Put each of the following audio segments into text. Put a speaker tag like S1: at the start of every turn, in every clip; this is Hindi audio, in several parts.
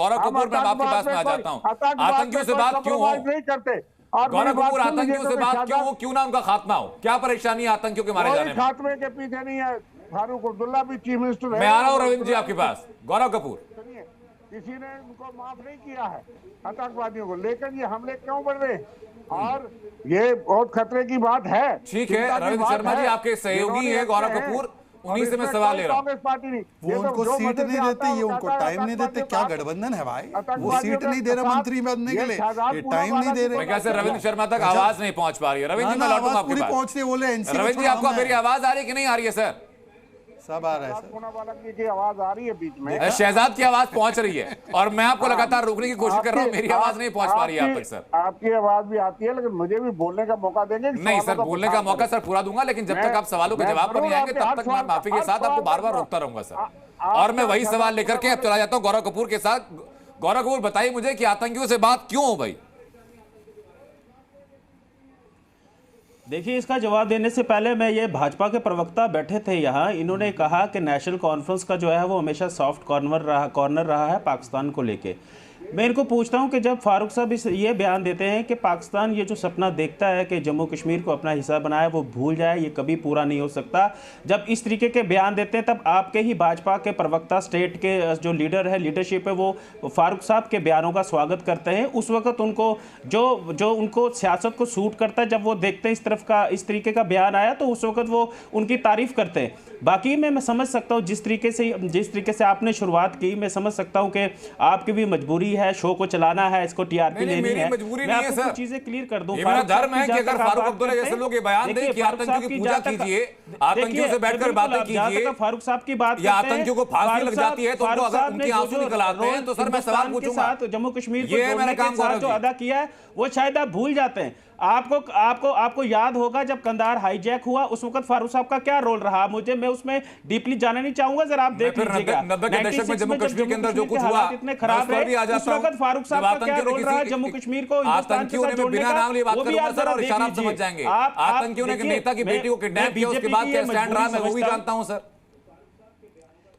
S1: गौरव कपूर, मैं आपके पास में आ जाता हूँ। आतंकियों से बात क्यों हो?
S2: नहीं करते।
S1: गौरव कपूर, आतंकियों से बात क्यों हो? क्यों ना उनका खात्मा हो? क्या परेशाानी है आतंकियों के मारे जाने में?
S2: खात्मे के पीछे नहीं है, फारूक अब्दुल्ला भी चीफ मिनिस्टर है।
S1: मैं आ रहा हूँ रविंद्र जी आपके पास। गौरव कपूर,
S2: किसी ने उनको माफ नहीं किया है आतंकवादियों को, लेकिन ये हमले क्यों बढ़ रहे हैं? और ये बहुत खतरे की बात है।
S1: ठीक है रविंद्र शर्मा जी, आपके सहयोगी हैं गौरव कपूर, उन्हीं से मैं सवाल ले रहा हूँ।
S2: कांग्रेस पार्टी नहीं,
S3: वो उनको सीट नहीं देते, ये उनको टाइम नहीं देते। क्या गठबंधन है भाई? वो सीट नहीं दे रहे मंत्री बनने के लिए, ये टाइम नहीं दे रहे।
S1: मैं कैसे रविंद्र शर्मा तक आवाज नहीं पहुंच पा रही है? रविंद्र जी मैं लौटूंगा आपके पास।
S3: पहुंच रही बोले एनसी।
S1: रविंद्र जी आपको मेरी आवाज आ रही है कि नहीं आ रही है? सर
S3: सब आ रहा है सर,
S2: की आवाज आ रही है बीच में,
S1: शहजाद की आवाज पहुंच रही है और मैं आपको लगातार रोकने की कोशिश कर रहा हूं, मेरी आवाज नहीं पहुंच पा रही है आप तक। सर
S2: आपकी आवाज भी आती है, लेकिन मुझे भी बोलने का मौका देंगे?
S1: नहीं सर, बोलने का मौका सर पूरा दूंगा, लेकिन जब तक आप सवालों के जवाब पर नहीं आएंगे तब तक मैं माफी के साथ आपको बार बार रोकता रहूंगा सर। और मैं वही सवाल लेकर के अब चला जाता हूं गौरव कपूर के साथ। गौरव कपूर बताइए मुझे कि आतंकियों से बात क्यों हो भाई?
S4: देखिए, इसका जवाब देने से पहले मैं ये भाजपा के प्रवक्ता बैठे थे यहाँ, इन्होंने कहा कि नेशनल कॉन्फ्रेंस का जो है वो हमेशा सॉफ्ट कॉर्नर रहा है पाकिस्तान को लेके। मैं इनको पूछता हूं कि जब फारूक साहब ये बयान देते हैं कि पाकिस्तान ये जो सपना देखता है कि जम्मू कश्मीर को अपना हिस्सा बनाए वो भूल जाए, ये कभी पूरा नहीं हो सकता, जब इस तरीके के बयान देते हैं तब आपके ही भाजपा के प्रवक्ता, स्टेट के जो लीडर है, लीडरशिप है, वो फारूक साहब के बयानों का स्वागत करते हैं। उस वक्त उनको जो उनको सियासत को सूट करता है, जब वो देखते हैं इस तरीके का बयान आया तो उस वक्त वो उनकी तारीफ करते हैं। बाकी मैं समझ सकता हूँ जिस तरीके से आपने शुरुआत की, मैं समझ सकता हूँ कि आपकी भी मजबूरी है, शो को चलाना है, इसको टीआरपी लेनी है। मैं आपको कुछ चीजें क्लियर कर दूं।
S1: ये मेरा धर्म है कि अगर फारूक अब्दुल्ला जैसे लोग ये बयान दें कि आतंकियों की पूजा कीजिए, आतंकियों से बैठकर बातें कीजिए,
S4: फारूक साहब की बात
S1: या आतंकियों को फांसी लग जाती है तो उनको अगर उनकी आंसू निकल आते हैं तो सर मैं सवाल पूछूंगा।
S4: जम्मू कश्मीर को जोड़ने के साथ जो अदा किया है वो शायद आप भूल जाते हैं। आपको याद होगा जब कंधार हाईजैक हुआ उस वक्त फारूक साहब का क्या रोल रहा, मैं उसमें डीपली जाना नहीं चाहूंगा, जरा आप देख लीजिएगा।
S1: 90 के दशक में जम्मू कश्मीर के अंदर जो कुछ हुआ
S4: इतने खराब है, उस वक्त फारूक साहब का क्या रोल रहा जम्मू कश्मीर को
S1: आतंकियों ने बिना नाम लिए बात करूंगा सर और इशारा समझ जाएंगे। आतंकियों ने नेता की बेटी को किडनैप किया, उसके बाद क्या स्टैंड रहा मैं वो भी जानता हूं सर।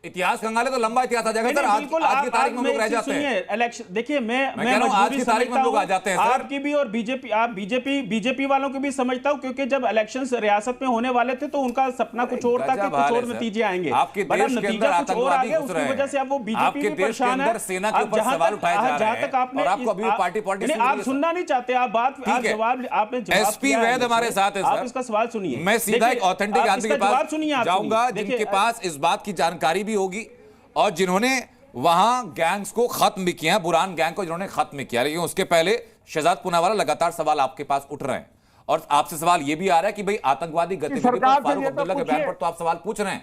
S1: इतिहास खंगाले तो लंबा इतिहास आ जाएगा सर। आज की तारीख में लोग रह जाते हैं।
S4: इलेक्शन देखिए, मैं
S1: आज की तारीख में लोग आ जाते हैं सर।
S4: आपकी भी और बीजेपी वालों की भी समझता हूं, क्योंकि जब इलेक्शन रियासत में होने वाले थे तो उनका सपना कुछ और था कि कुछ और नतीजे आएंगे।
S1: आपके देश के अंदर आतंकवादी घुस रहे हैं,
S4: उसकी वजह से अब वो बीजेपी
S1: आपके देश के अंदर सेना के ऊपर सवाल उठाए जा रहे हैं और आपको अभी पार्टी पॉलिटिक्स
S4: आप सुनना नहीं चाहते। आप बात जवाब आपने
S1: एसपी वैद हमारे साथ है सर,
S4: आप इसका सवाल सुनिए।
S1: मैं सीधा एक ऑथेंटिक आदमी के पास जाऊंगा जिनके पास इस बात की जानकारी भी होगी और जिन्होंने वहां गैंग्स को खत्म भी किया, बुरान गैंग को जिन्होंने खत्म किया। लेकिन उसके पहले शहजाद पूनावाला लगातार सवाल आपके पास उठ रहे हैं और आपसे सवाल यह भी आ रहा है कि भाई आतंकवादी गतिविधि पर फारूक अब्दुल्ला के बयान पर तो आप सवाल पूछ रहे हैं,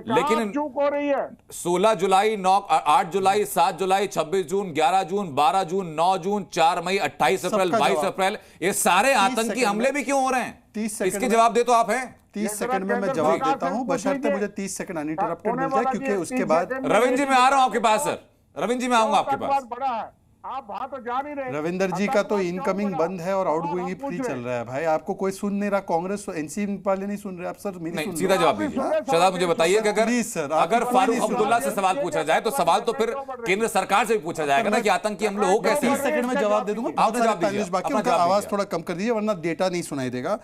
S1: लेकिन
S2: चूक हो रही है।
S1: 16 जुलाई 8 जुलाई 7 जुलाई 26 जून 11 जून 12 जून 9 जून 4 मई 28 अप्रैल 22 अप्रैल ये सारे आतंकी हमले भी क्यों हो रहे हैं? इसके जवाब दे तो आप हैं।
S3: 30 सेकंड में मैं जवाब देता हूं, बशर्ते मुझे 30 सेकंड अनइंटरप्टेड मिल जाए, क्योंकि उसके बाद
S1: रविंद्र जी मैं आ रहा हूं आपके पास सर। रविंद्र जी मैं आऊंगा आपके पास।
S2: बड़ा है, आप वहां तो जा नहीं रहे।
S3: रविंदर जी का तो इनकमिंग बंद है और आउटगोइंग ही फ्री चल रहा है भाई। आपको कोई सुन नहीं रहा, कांग्रेस एनसी वाले नहीं सुन रहे आप सर।
S1: नहीं, सीधा जवाब दीजिए शहजाद, मुझे बताइए कि अगर फारूक अब्दुल्ला से सवाल पूछा जाए तो सवाल तो फिर केंद्र सरकार से भी पूछा जाएगा ना कि आतंकी हमले हो कैसे।
S3: 30 सेकंड में जवाब दे दूंगा। आप जवाब दीजिए, बाकी उनका आवाज थोड़ा कम कर दीजिए वरना डेटा नहीं सुनाई देगा।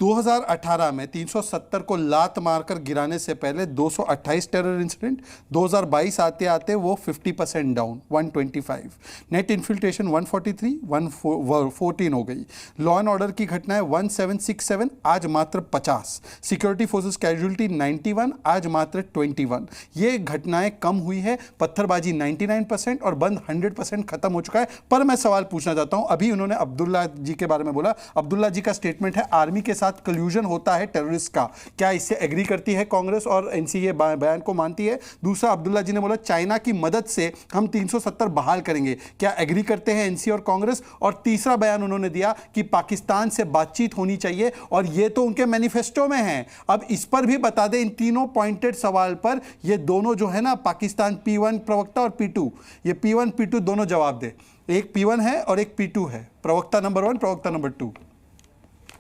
S3: 2018 में 370 को लात मारकर गिराने से पहले 228 टेरर इंसिडेंट, 2022 आते आते वो 50% डाउन 125। नेट इन्फिल्ट्रेशन 143, 114 हो गई। लॉ एंड ऑर्डर की घटनाएं 1767, आज मात्र 50। सिक्योरिटी फोर्सेस कैजुअलिटी 91, आज मात्र 21। ये घटनाएं कम हुई है। पत्थरबाजी 99% और बंद 100% खत्म हो चुका है। पर मैं सवाल पूछना चाहता हूं, अभी उन्होंने अब्दुल्ला जी के बारे में बोला। अब्दुल्ला जी का स्टेटमेंट है आर्मी के साथ कल्यूजन होता है टेररिस्ट का। क्या इससे एग्री करती है कांग्रेस और एनसी ये बयान को मानती है? दूसरा, अब्दुल्ला जी ने बोला चाइना की मदद से हम 370 बहाल करेंगे। क्या एग्री करते हैं एनसी और कांग्रेस? और तीसरा बयान उन्होंने दिया कि पाकिस्तान से बातचीत होनी चाहिए और ये तो उनके मैनिफेस्टो में है। अब इस पर भी बता दें, इन तीनों पॉइंटेड सवाल पर ये दोनों जो है ना, पाकिस्तान P1 प्रवक्ता और P2, ये P1 P2 दोनों जवाब दे। एक P1 है और एक P2 है, प्रवक्ता नंबर 1 प्रवक्ता नंबर 2।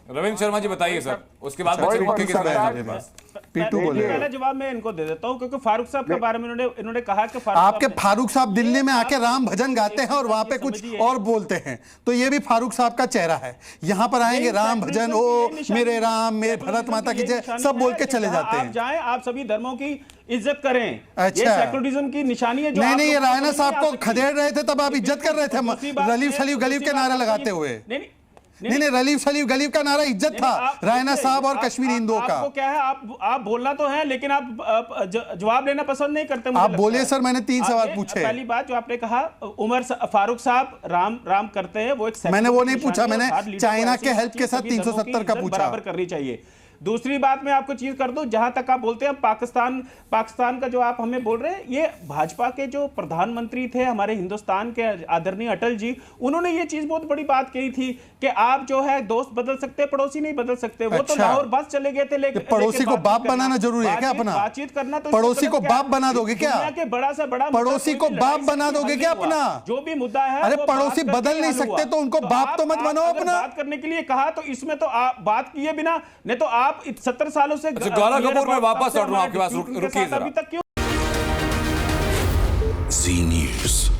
S1: रविंद्र शर्मा जी बताइए सर, उसके बाद मैं चलूंगा किस
S3: पीटू बोले।
S4: पहला जवाब मैं इनको दे देता हूं, क्योंकि फारूक साहब के बारे में इन्होंने कहा कि
S3: आपके फारूक साहब दिल्ली में आके राम भजन गाते हैं और वहां पे कुछ और बोलते हैं, तो ये भी फारूक साहब का चेहरा है। यहाँ पर आएंगे राम भजन, ओ मेरे राम, मेरे भारत माता की जय, सब बोल के चले जाते हैं।
S4: आप जाएं, आप सभी धर्मों की इज्जत करें।
S3: अच्छा,
S4: ये सेकुलरिज्म की निशानी है।
S3: नहीं, ये रायना साहब को खदेड़ रहे थे तब आप इज्जत कर रहे थे, रलीफ शलीफ गलीफ के नारे लगाते हुए। नहीं, रलीफ शलीफ गलीफ का नारा इज्जत था, रायना साहब और कश्मीरी हिंदुओं का।
S4: आपको क्या है, आप बोलना तो है, लेकिन आप जवाब लेना पसंद नहीं करते।
S3: आप बोलिए सर, मैंने 3 सवाल पूछे।
S4: पहली बात जो आपने कहा, उमर फारूक साहब राम करते हैं, वो एक
S3: मैंने वो नहीं पूछा, मैंने चाइना के हेल्प के साथ 370 का पूछा।
S4: बराबर करनी चाहिए। दूसरी बात मैं आपको चीज कर दूं, जहां तक आप बोलते हैं पाकिस्तान का जो आप हमें बोल रहे हैं, ये भाजपा के जो प्रधानमंत्री थे हमारे हिंदुस्तान के, आदरणीय अटल जी, उन्होंने ये चीज बहुत बड़ी बात कही थी कि आप जो है दोस्त बदल सकते, पड़ोसी नहीं बदल सकते। वो तो लाहौर बस चले गए थे, लेकिन
S3: पड़ोसी को बाप बनाना जरूरी है क्या? अपना
S4: बातचीत करना, तो
S3: पड़ोसी को बाप बना दोगे क्या?
S4: के बड़ा से बड़ा
S3: पड़ोसी को बाप बना दोगे क्या अपना?
S4: जो भी मुद्दा है,
S3: अरे पड़ोसी बदल नहीं सकते तो उनको बाप तो मत बनाओ अपना।
S4: बात करने के लिए कहा तो इसमें तो आप बात किए बिना, नहीं तो आप 70 सालों से।
S1: गौरव कपूर, मैं वापस लौट रहा हूं आपके पास, रुकिए जरा।
S4: अभी तक क्यों?
S5: जी न्यूज़।